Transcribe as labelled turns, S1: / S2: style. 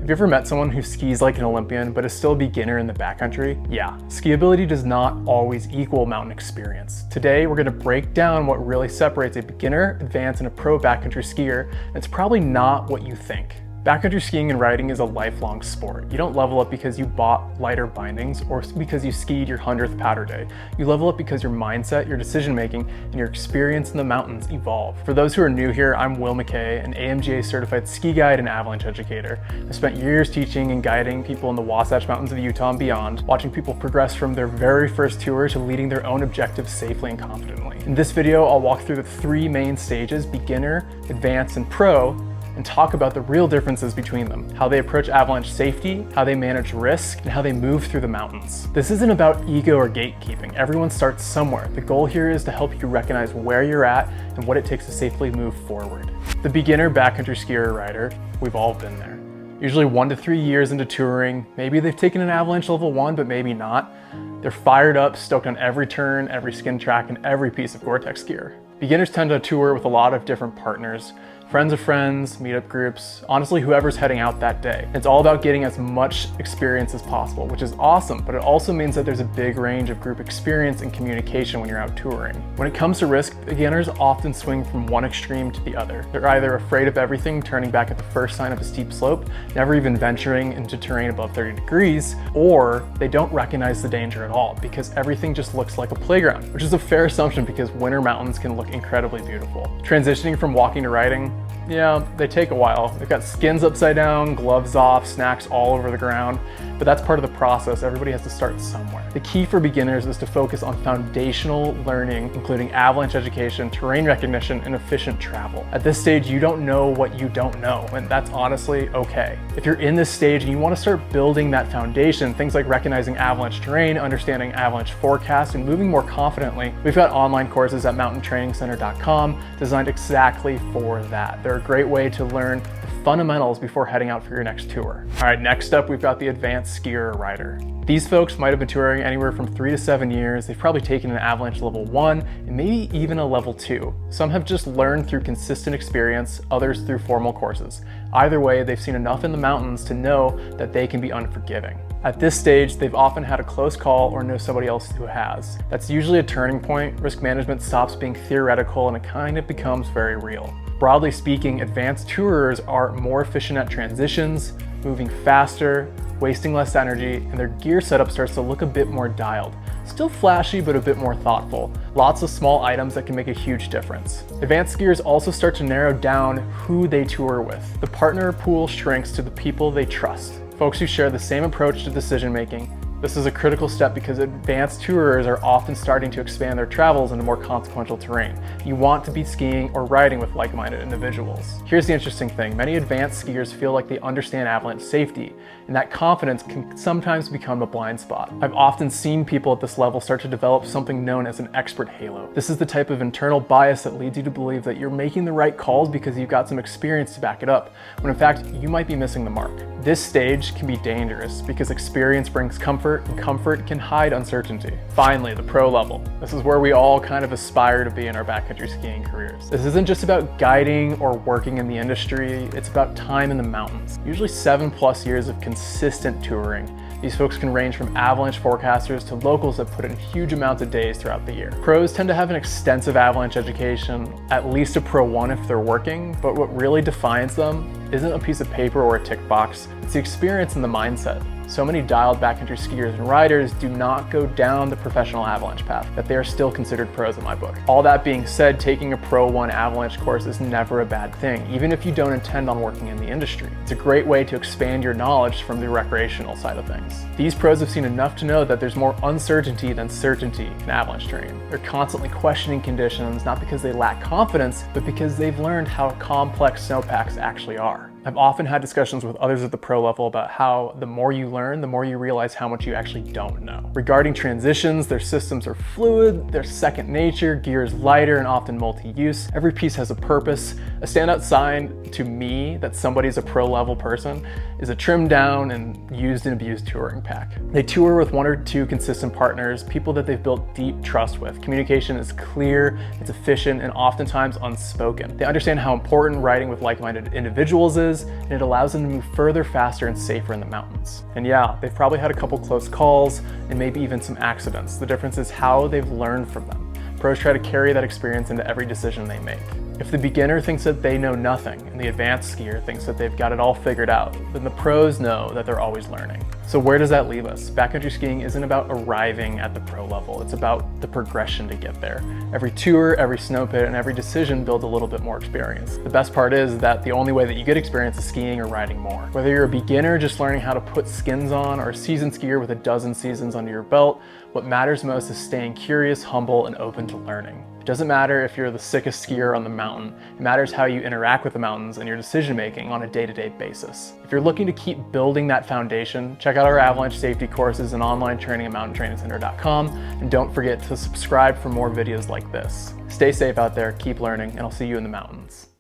S1: Have you ever met someone who skis like an Olympian but is still a beginner in the backcountry? Yeah, skiability does not always equal mountain experience. Today, we're gonna break down what really separates a beginner, advanced, and a pro backcountry skier, and it's probably not what you think. Backcountry skiing and riding is a lifelong sport. You don't level up because you bought lighter bindings or because you skied your 100th powder day. You level up because your mindset, your decision making, and your experience in the mountains evolve. For those who are new here, I'm McKay, an AMGA certified ski guide and avalanche educator. I spent years teaching and guiding people in the Wasatch Mountains of Utah and beyond, watching people progress from their very first tour to leading their own objectives safely and confidently. In this video, I'll walk through the three main stages: beginner, advanced, and pro, and talk about the real differences between them, how they approach avalanche safety, how they manage risk, and how they move through the mountains. This isn't about ego or gatekeeping. Everyone starts somewhere. The goal here is to help you recognize where you're at and what it takes to safely move forward. The beginner backcountry skier or rider, we've all been there. Usually 1 to 3 years into touring, maybe they've taken an avalanche level 1, but maybe not. They're fired up, stoked on every turn, every skin track, and every piece of Gore-Tex gear. Beginners tend to tour with a lot of different partners, friends of friends, meetup groups, honestly whoever's heading out that day. It's all about getting as much experience as possible, which is awesome, but it also means that there's a big range of group experience and communication when you're out touring. When it comes to risk, beginners often swing from one extreme to the other. They're either afraid of everything, turning back at the first sign of a steep slope, never even venturing into terrain above 30 degrees, or they don't recognize the danger at all because everything just looks like a playground, which is a fair assumption because winter mountains can look incredibly beautiful. Transitioning from walking to riding, yeah, they take a while. They've got skins upside down, gloves off, snacks all over the ground, but that's part of the process. Everybody has to start somewhere. The key for beginners is to focus on foundational learning, including avalanche education, terrain recognition, and efficient travel. At this stage, you don't know what you don't know, and that's honestly okay. If you're in this stage and you want to start building that foundation, things like recognizing avalanche terrain, understanding avalanche forecasts, and moving more confidently, we've got online courses at mountaintrainingcenter.com designed exactly for that. They're a great way to learn the fundamentals before heading out for your next tour. All right, next up, we've got the advanced skier or rider. These folks might have been touring anywhere from 3 to 7 years. They've probably taken an avalanche level 1 and maybe even a level 2. Some have just learned through consistent experience, others through formal courses. Either way, they've seen enough in the mountains to know that they can be unforgiving. At this stage, they've often had a close call or know somebody else who has. That's usually a turning point. Risk management stops being theoretical and it kind of becomes very real. Broadly speaking, advanced tourers are more efficient at transitions, moving faster, wasting less energy, and their gear setup starts to look a bit more dialed. Still flashy, but a bit more thoughtful. Lots of small items that can make a huge difference. Advanced skiers also start to narrow down who they tour with. The partner pool shrinks to the people they trust, folks who share the same approach to decision making. This is a critical step because advanced tourers are often starting to expand their travels into more consequential terrain. You want to be skiing or riding with like-minded individuals. Here's the interesting thing. Many advanced skiers feel like they understand avalanche safety, and that confidence can sometimes become a blind spot. I've often seen people at this level start to develop something known as an expert halo. This is the type of internal bias that leads you to believe that you're making the right calls because you've got some experience to back it up, when in fact, you might be missing the mark. This stage can be dangerous because experience brings comfort, and comfort can hide uncertainty. Finally, the pro level. This is where we all kind of aspire to be in our backcountry skiing careers. This isn't just about guiding or working in the industry, it's about time in the mountains. Usually 7+ years of consistent touring. These folks can range from avalanche forecasters to locals that put in huge amounts of days throughout the year. Pros tend to have an extensive avalanche education, at least a Pro 1 if they're working, but what really defines them isn't a piece of paper or a tick box, it's the experience and the mindset. So many dialed backcountry skiers and riders do not go down the professional avalanche path, that they are still considered pros in my book. All that being said, taking a Pro 1 avalanche course is never a bad thing, even if you don't intend on working in the industry. It's a great way to expand your knowledge from the recreational side of things. These pros have seen enough to know that there's more uncertainty than certainty in avalanche terrain. They're constantly questioning conditions, not because they lack confidence, but because they've learned how complex snowpacks actually are. I've often had discussions with others at the pro level about how the more you learn, the more you realize how much you actually don't know. Regarding transitions, their systems are fluid, they're second nature, gear is lighter and often multi-use. Every piece has a purpose. A standout sign to me that somebody's a pro level person is a trimmed down and used and abused touring pack. They tour with 1 or 2 consistent partners, people that they've built deep trust with. Communication is clear, it's efficient, and oftentimes unspoken. They understand how important riding with like-minded individuals is, challenges, and it allows them to move further, faster, and safer in the mountains. And yeah, they've probably had a couple close calls and maybe even some accidents. The difference is how they've learned from them. Pros try to carry that experience into every decision they make. If the beginner thinks that they know nothing and the advanced skier thinks that they've got it all figured out, then the pros know that they're always learning. So where does that leave us? Backcountry skiing isn't about arriving at the pro level. It's about the progression to get there. Every tour, every snow pit, and every decision builds a little bit more experience. The best part is that the only way that you get experience is skiing or riding more. Whether you're a beginner just learning how to put skins on or a seasoned skier with a dozen seasons under your belt, what matters most is staying curious, humble, and open to learning. It doesn't matter if you're the sickest skier on the mountain. It matters how you interact with the mountains and your decision-making on a day-to-day basis. If you're looking to keep building that foundation, check out our avalanche safety courses and online training at mountaintrainingcenter.com, and don't forget to subscribe for more videos like this. Stay safe out there, keep learning, and I'll see you in the mountains.